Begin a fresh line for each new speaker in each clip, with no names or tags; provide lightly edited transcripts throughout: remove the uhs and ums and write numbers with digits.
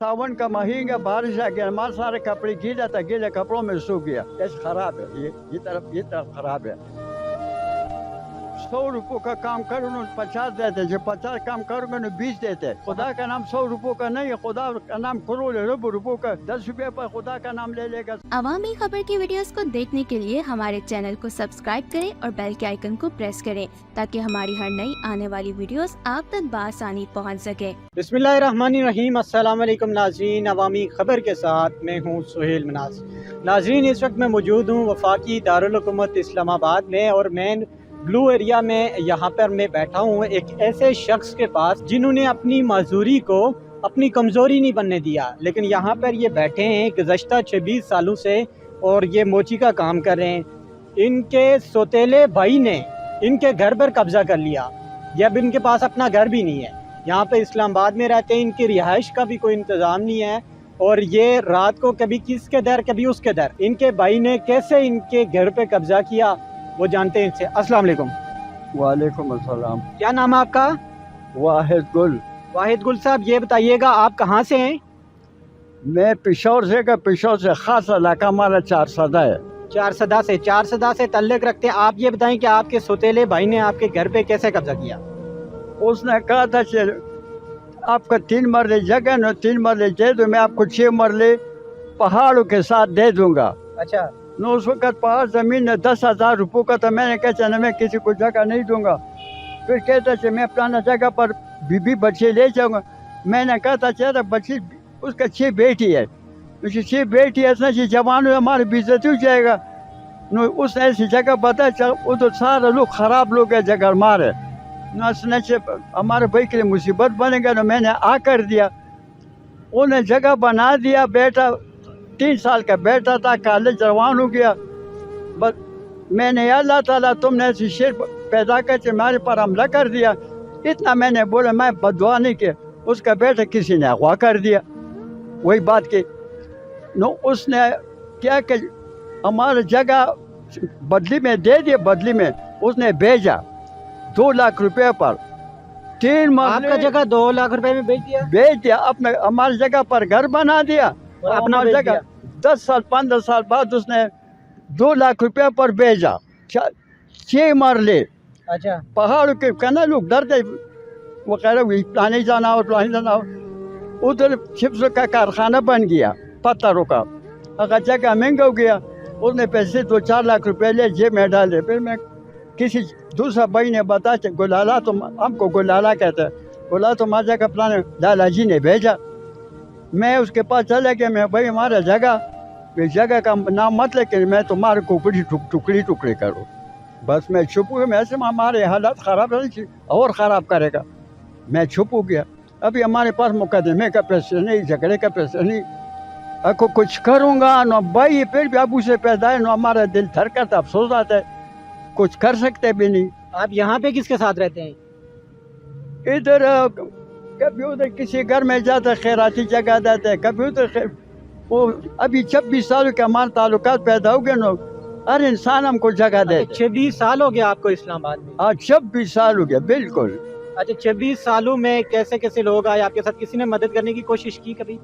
सावन का महीना बारिश आ गया, हमारे सारे कपड़े गीला था, गीले कपड़ों में सूख गया। कैसे खराब है ये तरफ खराब है। 100 रुपये का काम करो न 50 देते, जो 50 काम करोगे न 20 देते। खुदा का नाम 100 रुपये का नहीं है, खुदा का नाम करोड़ रुपये का। 10 रुपये पर खुदा का नाम ले लेगा।
अवामी खबर की वीडियोस को देखने के लिए हमारे चैनल को सब्सक्राइब करें और बेल के आइकन को प्रेस करें ताकि हमारी हर नई आने वाली वीडियोस आप तक बआसानी पहुंच सके।
बिस्मिल्लाहिर्रहमानिर्रहीम। अस्सलाम वालेकुम नाज़रीन, अवामी खबर के साथ मैं हूं सुहेल मनास। नाज़रीन, इस वक्त मैं मौजूद हूं वफाकी दारुल हुकूमत इस्लामाबाद में और मेन ब्लू एरिया में यहाँ पर मैं बैठा हूँ एक ऐसे शख्स के पास जिन्होंने अपनी माजूरी को अपनी कमज़ोरी नहीं बनने दिया, लेकिन यहाँ पर ये बैठे हैं गुज़श्ता 26 सालों से और ये मोची का काम कर रहे हैं। इनके सौतेले भाई ने इनके घर पर कब्ज़ा कर लिया, ये अब इनके पास अपना घर भी नहीं है। यहाँ पे इस्लामाबाद में रहते हैं, इनकी रिहाइश का भी कोई इंतज़ाम नहीं है और ये रात को कभी किसके दर कभी उसके दर। इनके भाई ने कैसे इनके घर पे कब्ज़ा किया वो जानते हैं इनसे। अस्सलाम वालेकुम।
वालेकुम अस्सलाम।
क्या नाम है आपका?
वाहिद गुल।
वाहिद गुल साहब, ये बताइएगा आप कहाँ से हैं?
मैं पिशौर से खास इलाका हमारा 4 सदा है।
4 सदा से तल्लुक़ रखते हैं। आप ये बताएं कि आपके सौतेले भाई ने आपके घर पे कैसे कब्ज़ा किया?
उसने कहा था कि आपका 3 मरले जगह न 3 मरले दे दो, मैं आपको 6 मरले पहाड़ों के साथ दे दूंगा।
अच्छा।
न उस वक्त पहाड़ ज़मीन 10,000 रुपये का था। मैंने कहा चल मैं किसी को जगह नहीं दूंगा। फिर कहता कि मैं अपना जगह पर बीबी बच्चे ले जाऊंगा। मैंने कहा था चल बच्ची उसका 6 बेटी है, उसकी 6 बेटी है, ऐसा जवान हमारी बेइज्जती हो जाएगा। न उसने ऐसी जगह बताया चल उधर सारे लोग ख़राब लोग है जगह मारे न उसने हमारे भाई के लिए मुसीबत बनेगा। न मैंने आ कर दिया, उन्हें जगह बना दिया। बेटा 3 साल का बेटा था, कॉलेज जवान हो गया। बस मैंने अल्लाह ताला तुमने ऐसी शेर पैदा करके हमारे पर हमला कर दिया, इतना मैंने बोला। मैं बदुआ नहीं किया, उसका बेटा किसी ने अगवा कर दिया। वही बात की नो उसने क्या कि हमारी जगह बदली में दे दिया। बदली में उसने भेजा 2 लाख रुपये पर 3 मरले।
आपका जगह 2 लाख रुपए में बेच दिया?
अपने हमारी जगह पर घर बना दिया और अपना जगह 10 साल 15 साल बाद उसने 2 लाख रुपये पर भेजा। 6 मरले।
अच्छा।
पहाड़ों के कहना लोग डरते, वो कह रहे प्लानी जाना हो प्लानी जाना हो। उधर चिप्स का कारखाना बन गया पत्थरों का, अगर जगह महंगा हो गया। उसने पैसे 2-4 लाख रुपए ले जेब में डाले। फिर मैं किसी दूसरा भाई ने बताया गुलाला, तो हमको गुलाला कहते हैं, गुलाला तुम्हारा जगह प्लान लाला जी ने भेजा। मैं उसके पास चला गया। मैं भाई हमारा जगह इस जगह का नाम मत लेकिन मैं तुम्हारे कुकड़ी टुकड़ी करूँ। बस मैं छुप गया। मैं ऐसे हमारे हालात ख़राब नहीं और ख़राब करेगा, मैं छुप गया। अभी हमारे पास मुकदमे का प्रश्न नहीं, झगड़े का प्रश्न नहीं। आपको कुछ करूँगा न भाई, फिर भी अबू से पैदा है न हमारा दिल धड़कता, अफसोस आता है, कुछ कर सकते भी नहीं।
आप यहाँ पे किसके साथ रहते हैं?
इधर कभी उधर किसी घर में जाता, खैराती जगह जाता है, कभी उधर। वो अभी 26 साल के हमारे ताल्लुकात पैदा हो गए न, हर इंसान हमको जगह दे।
26 साल हो गया आपको इस्लामाबाद में?
हाँ 26 साल हो गया बिल्कुल।
अच्छा, 26 सालों में कैसे कैसे लोग आए आपके साथ? किसी ने मदद करने की कोशिश की कभी?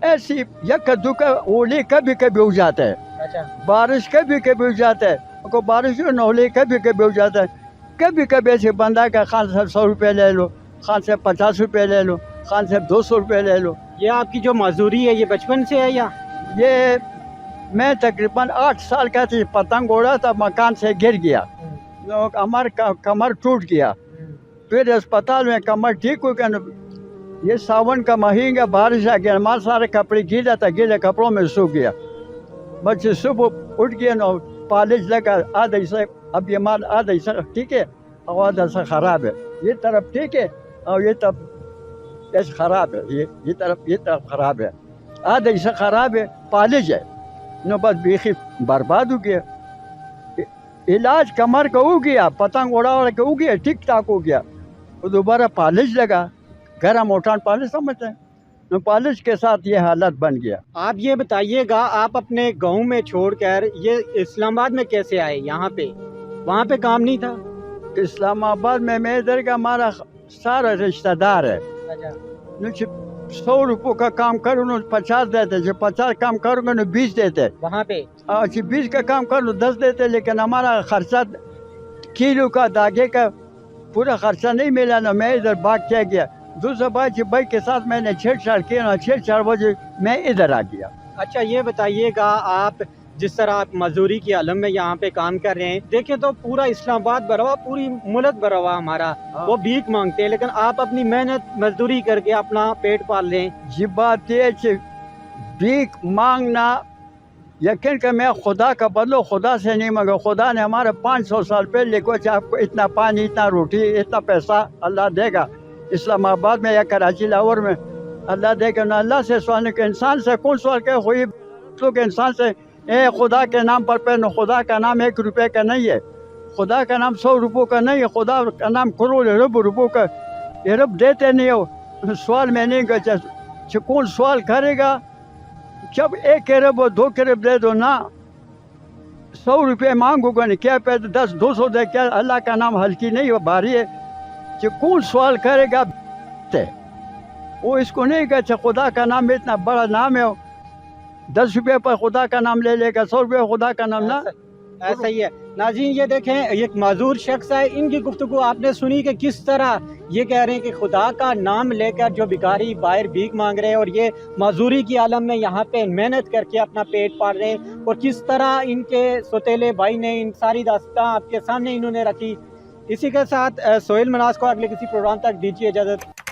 ऐसी यक्का दुक्का ओले कभी कभी हो जाता है।
अच्छा।
बारिश कभी कभी हो जाता है, को बारिश हो ओले कभी कभी हो जाता है। कभी कभी ऐसे बंदा का खान साहब 100 रुपये ले लो, खान साहब 50 रुपये ले लो, खान साहब 200 रुपये ले लो।
ये आपकी जो मजदूरी है ये बचपन से है या?
ये मैं तकरीबन 8 साल का थी, पतंग उड़ा था, मकान से गिर गया, हमारा कमर टूट गया। फिर अस्पताल में कमर ठीक हो गया। ये सावन का महीना बारिश आ गया, हमारे सारे कपड़े गीला था, गीले कपड़ों में सूख गया। बच्चे सुबह उठ गए न, पॉलिश लगा आधा हिस्सा, अब ये माल आधा हिस्सा ठीक है और आधा हिस्सा ख़राब है। ये तरफ ठीक है और ये तरफ ऐसे ख़राब है। ये तरफ ख़राब है, आधा हिस्सा ख़राब है, पॉलिश है न, बस बेखी बर्बाद हो गया। इलाज कमर का हो गया, पतंग उड़ा के हो गया, ठीक ठाक हो गया। वो दोबारा पॉलिश लगा, गरम उठान पॉलिश समझते हैं न, पॉलिश के साथ ये हालत बन गया।
आप ये बताइएगा, आप अपने गांव में छोड़कर ये इस्लामाबाद में कैसे आए? यहाँ पे वहाँ पे काम नहीं था?
इस्लामाबाद में मैं इधर का हमारा सारा रिश्तेदार है।
अच्छा।
100 रुपये का काम करूँ तो 50 देते, जब 50 काम करूँगा तो 20 देते,
वहाँ पे
अच्छा 20 का काम करूँ 10 देते, लेकिन हमारा खर्चा किलो का धागे का पूरा खर्चा नहीं मिला ना, मैं इधर भाग के गया। दूसरा बात भाई के साथ मैंने छेड़छाड़ किया ना, 6-4 बजे मैं इधर आ गया।
अच्छा ये बताइएगा, आप जिस तरह आप मजदूरी की आलम में यहाँ पे काम कर रहे हैं, देखें तो पूरा इस्लामाबाद भरा हुआ, पूरी मुल्क भरा हुआ हमारा, वो भीख मांगते हैं, लेकिन आप अपनी मेहनत मजदूरी करके अपना पेट पाल लें।
ये बात ये है, भीख मांगना यकीन कि मैं खुदा का बदलो खुदा से नहीं मांगा। खुदा ने हमारे 500 साल पहले कुछ आपको इतना पानी, इतना रोटी, इतना पैसा अल्लाह देगा। इस्लामाबाद में या कराची लाहौर में अल्लाह देगा ना, अल्लाह से सवाल के इंसान से कौन सवाल के हुई लोग इंसान से ए खुदा के नाम पर पे, खुदा का नाम 1 रुपये का नहीं है, खुदा का नाम 100 रुपये का नहीं है, खुदा का नाम करोड़ अरब रुपये का, अरब देते नहीं हो। सवाल में नहीं गया, कौन सवाल करेगा जब 1 अरब और 2 अरब दे दो ना, 100 रुपये मांगोगा नहीं, क्या पे 10-200 दे, क्या अल्लाह का नाम हल्की नहीं हो, भारी है, कि कौन सवाल करेगा। वो इसको नहीं कहते खुदा का नाम इतना बड़ा नाम है, 10 रुपये पर खुदा का नाम ले लेगा, 100 रुपये खुदा का नाम ना।
ऐसा ही है। नाज़रीन ये देखें, एक माजूर शख्स है, इनकी गुफ्तगू आपने सुनी कि किस तरह ये कह रहे हैं कि खुदा का नाम लेकर जो भिखारी बाहर भीख मांग रहे हैं और ये माजूरी की आलम में यहाँ पे मेहनत करके अपना पेट पाल रहे हैं, और किस तरह इनके सौतेले भाई ने इन सारी दास्तां आपके सामने इन्होंने रखी। इसी के साथ सोहेल मनास को अगले किसी प्रोग्राम तक दीजिए इजाज़त।